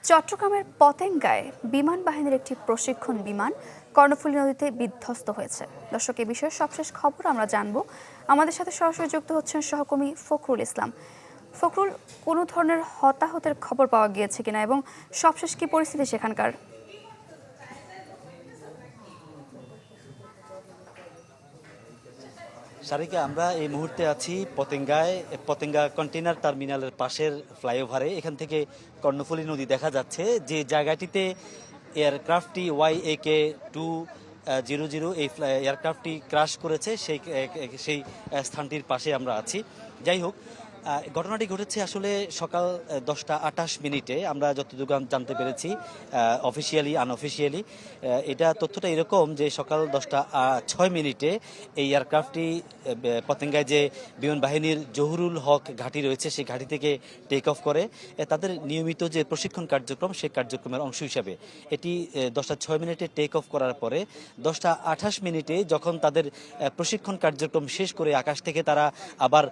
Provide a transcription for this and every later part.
চট্টগ্রামের পতেঙ্গায় বিমান বাহিনীর একটি প্রশিক্ষণ বিমান কর্ণফুলী নদীতে বিধ্বস্ত হয়েছে। দর্শক, এই বিষয়ে সবশেষ খবর আমরা জানবো। আমাদের সাথে সরাসরি যুক্ত হচ্ছেন সহকর্মী ফখরুল ইসলাম। ফখরুল, কোনো ধরনের হতাহতের খবর পাওয়া গিয়েছে কিনা এবং সবশেষ কি পরিস্থিতি সেখানকার? সারিকা, আমরা এই মুহূর্তে আছি পতেঙ্গায়, পতেঙ্গা কন্টেইনার টার্মিনালের পাশের ফ্লাইওভারে। এখান থেকে কর্ণফুলী নদী দেখা যাচ্ছে। যে জায়গাটিতে এয়ারক্রাফটটি YAK-200 এই এয়ারক্রাফটটি ক্রাশ করেছে, সেই স্থানটির পাশে আমরা আছি। যাই হোক, ঘটনাটি ঘটেছে আসলে সকাল 10টা 28 মিনিটে। আমরা যতটুকু জানতে পেরেছি অফিসিয়ালি আনঅফিসিয়ালি এটা তথ্যটা এরকম যে সকাল 10টা 6 মিনিটে এই এয়ারক্রাফটটি পতেঙ্গায় যে বিমান বাহিনীর জহুরুল হক ঘাঁটি রয়েছে সেই ঘাঁটি থেকে টেক অফ করে। তাদের নিয়মিত যে প্রশিক্ষণ কার্যক্রম সেই কার্যক্রমের অংশ হিসাবে এটি 10টা 6 মিনিটে টেক অফ করার পরে 10টা 28 মিনিটে যখন তাদের প্রশিক্ষণ কার্যক্রম শেষ করে আকাশ থেকে তারা আবার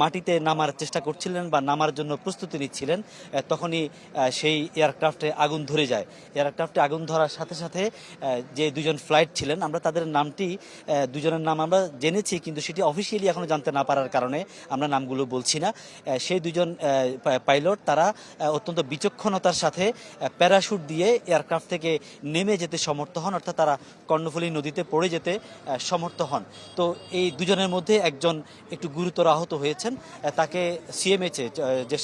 মাটিতে নামার চেষ্টা করছিলেন বা নামার জন্য প্রস্তুতি নিচ্ছিলেন, তখনই সেই এয়ারক্রাফটে আগুন ধরে যায়। এয়ারক্রাফটে আগুন ধরার সাথে সাথে যে দুজন ফ্লাইট ছিলেন, আমরা তাদের নামটি দুজনের নাম আমরা জেনেছি, কিন্তু সেটি অফিসিয়ালি এখনো জানতে না পারার কারণে আমরা নামগুলো বলছি না। সেই দুজন পাইলট তারা অত্যন্ত বিচক্ষণতার সাথে প্যারাশুট দিয়ে এয়ারক্রাফট থেকে নেমে যেতে সমর্থ হন, অর্থাৎ তারা কর্ণফুলী নদীতে পড়ে যেতে সমর্থ হন। তো এই দুজনের মধ্যে একজন একটু গুরুতর আহত হয়েছেন। তাকে CMH-এ যে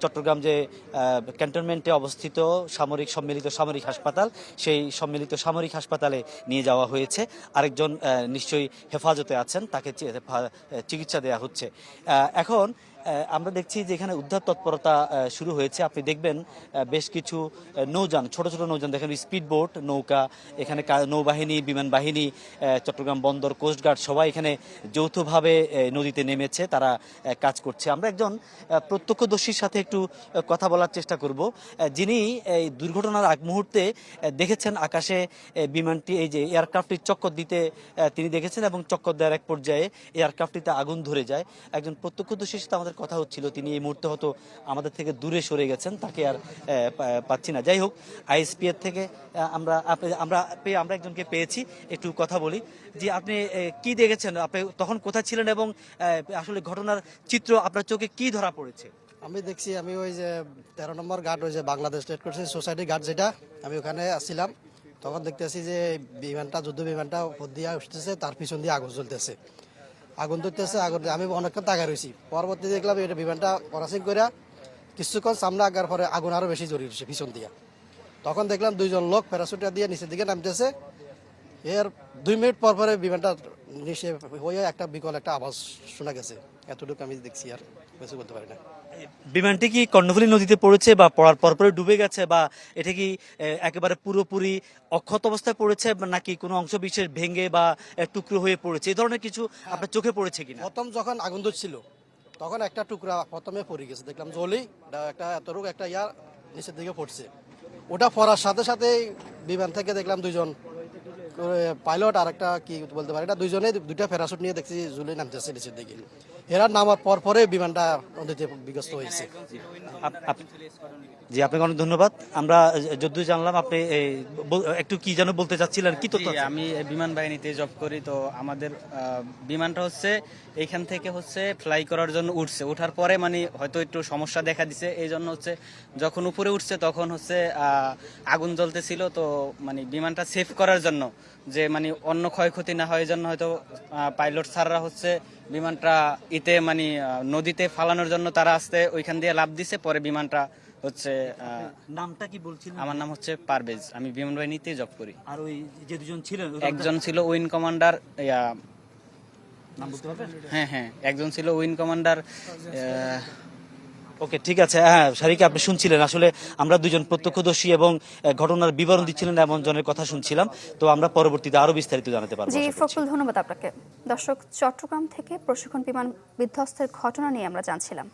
চট্টগ্রাম যে ক্যান্টনমেন্টে অবস্থিত সম্মিলিত সামরিক হাসপাতাল, সেই সম্মিলিত সামরিক হাসপাতালে নিয়ে যাওয়া হয়েছে। আরেকজন নিশ্চয়ই হেফাজতে আছেন, তাকে চিকিৎসা দেওয়া হচ্ছে। এখন আমরা দেখছি যে এখানে উদ্ধার তৎপরতা শুরু হয়েছে। আপনি দেখবেন বেশ কিছু নৌযান, ছোট ছোট নৌযান দেখেন, স্পিড বোট, নৌকা, এখানে নৌবাহিনী, বিমান বাহিনী, চট্টগ্রাম বন্দর, কোস্টগার্ড সবাই এখানে যৌথভাবে নদীতে নেমেছে, তারা কাজ করছে। আমরা একজন প্রত্যক্ষদর্শীর সাথে একটু কথা বলার চেষ্টা করব, যিনি এই দুর্ঘটনার আগ মুহূর্তে দেখেছেন আকাশে বিমানটি, এই যে এয়ারক্রাফটটির চক্কর দিতে তিনি দেখেছেন এবং চক্কর দেওয়ার এক পর্যায়ে এয়ারক্রাফটটিতে আগুন ধরে যায়। একজন প্রত্যক্ষদর্শীর সাথে আমাদের কথা হচ্ছিল, তিনি এই মুহূর্তে হয়তো আমাদের থেকে দূরে সরে গেছেন, তাকে আর পাচ্ছি না। যাই হোক, ISP এর থেকে আমরা একজনকে পেয়েছি, একটু কথা বলি। যে আপনি কি দেখেছেন, আপনি তখন কোথায় ছিলেন এবং আসলে ঘটনার চিত্র আপনার চোখে কি ধরা পড়েছে? আমি দেখছি, আমি ওই যে 13 নম্বর গার্ড, ওই যে বাংলাদেশ রেড ক্রসের সোসাইটি গার্ড, যেটা আমি ওখানে আসছিলাম, তখন দেখতেছি যে বিমানটা, যুদ্ধ বিমানটা উপর দিয়ে উঠতেছে, তার পিছন দিয়ে আগুন জ্বলতেছে, আগুন ধরতেছে। আমি অনেকক্ষণ তাকায় রয়েছি। পরবর্তী দেখলাম এটা বিমানটা ক্রসিং করে কিছুক্ষণ সামনে আগার পরে আগুন আরো বেশি জড়িয়ে উঠছে পিছন দিয়ে। তখন দেখলাম দুইজন লোক প্যারাশুটা দিয়ে নিচের দিকে নামতেছে। এর 2 মিনিট পর পরে বিমানটা নিচে হয়ে একটা বিকল একটা আওয়াজ শোনা গেছে। এতটুকু আমি দেখছি, আর কিছু বলতে পারি না। বিমানটি কি কর্ণফুলী নদীতে পড়েছে বা পড়ার পরপরে ডুবে গেছে, বা এটা কি একেবারে পুরোপুরি অক্ষত অবস্থায় পড়েছে, নাকি কোনো অংশ বিশেষ ভেঙে বা টুকরো হয়ে পড়েছে, এই ধরনের কিছু আপনার চোখে পড়েছে কিনা? প্রথম যখন আগুন ধরছিল তখন একটা টুকরা প্রথমে পড়ে গেছে, দেখলাম জলি একটা এতটুকু একটা ইয়ার নিচের দিকে পড়ছে। ওটা পড়ার সাথে সাথে বিমান থেকে দেখলাম দুইজন পাইলট আর একটা কি বলতে পারি না, দুইজনে দুইটা প্যারাশুট নিয়ে দেখছি জুলি নামতেছে নিচের দিকে। এরা নামার পরে বিমানটা নদীতে বিধ্বস্ত হয়েছে। জি, আপনাকে অনেক ধন্যবাদ। আমরা যদ্দূর জানলাম আপনি একটু কি যেন বলতে চাচ্ছিলেন, কি তথ্য? আমি বিমান বাহিনীতে জব করি, তো আমাদের বিমানটা হচ্ছে এইখান থেকে হচ্ছে ফ্লাই করার জন্য উঠছে, ওঠার পরে মানে হয়তো একটু সমস্যা দেখা দিছে, এই জন্য হচ্ছে যখন উপরে উঠছে তখন হচ্ছে আগুন জ্বলতেছিল। তো মানে বিমানটা সেভ করার জন্য, যে মানে অন্য ক্ষয়ক্ষতি না হয় জন্য হয়তো পাইলট স্যাররা হচ্ছে বিমানটা মানে নদীতে ফালানোর জন্য তারা আসতে ওইখান দিয়ে লাফ দিছে। পরে বিমানটা হচ্ছে, নামটা কি বলছিলেন? আমার নাম হচ্ছে পারভেজ, আমি বিমান বাহিনীতে জব করি। আর ওই যে দুজন ছিলেন, একজন ছিল উইং কমান্ডার, নাম বলতে পারবেন? হ্যাঁ, একজন ছিল উইং কমান্ডার। ওকে, ঠিক আছে। হ্যাঁ সারিকা, আপনি শুনছিলেন, আসলে আমরা দুজন প্রত্যক্ষদর্শী এবং ঘটনার বিবরণ দিচ্ছিলেন এমন জনের কথা শুনছিলাম। তো আমরা পরবর্তীতে আরো বিস্তারিত জানাতে পারবো। জি ফখরুল, ধন্যবাদ আপনাকে। দর্শক, চট্টগ্রাম থেকে প্রশিক্ষণ বিমান বিধ্বস্তের ঘটনা নিয়ে আমরা জানছিলাম।